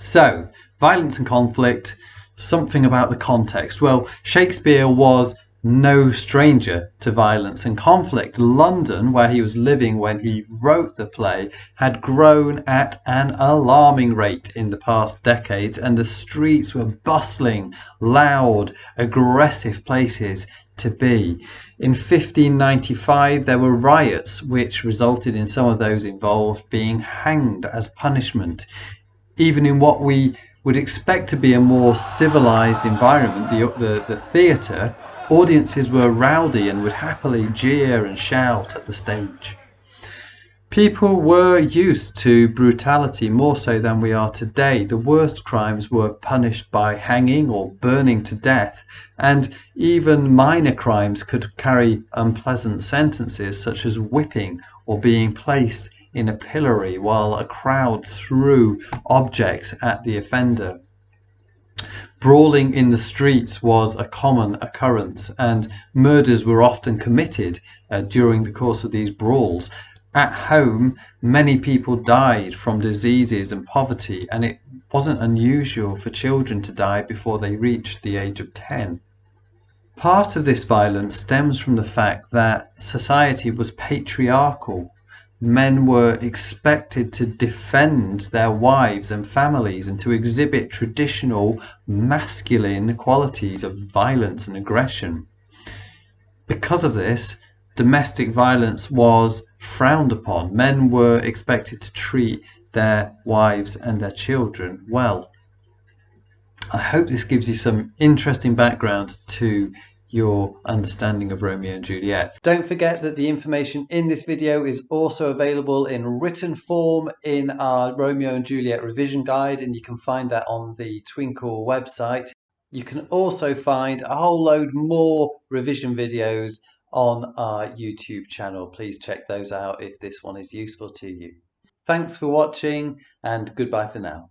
So, violence and conflict, something about the context. Well, Shakespeare was no stranger to violence and conflict. London, where he was living when he wrote the play, had grown at an alarming rate in the past decades, and the streets were bustling, loud, aggressive places to be. In 1595, there were riots, which resulted in some of those involved being hanged as punishment. Even in what we would expect to be a more civilized environment, the theatre, audiences were rowdy and would happily jeer and shout at the stage. People were used to brutality more so than we are today. The worst crimes were punished by hanging or burning to death, and even minor crimes could carry unpleasant sentences such as whipping or being placed in a pillory while a crowd threw objects at the offender. Brawling in the streets was a common occurrence, and murders were often committed during the course of these brawls. At home, many people died from diseases and poverty, and it wasn't unusual for children to die before they reached the age of 10. Part of this violence stems from the fact that society was patriarchal. Men were expected to defend their wives and families and to exhibit traditional masculine qualities of violence and aggression. Because of this, domestic violence was frowned upon. Men were expected to treat their wives and their children well. I hope this gives you some interesting background to your understanding of Romeo and Juliet. Don't forget that the information in this video is also available in written form in our Romeo and Juliet revision guide, and you can find that on the Twinkle website. You can also find a whole load more revision videos on our YouTube channel. Please check those out if this one is useful to you. Thanks for watching, and goodbye for now.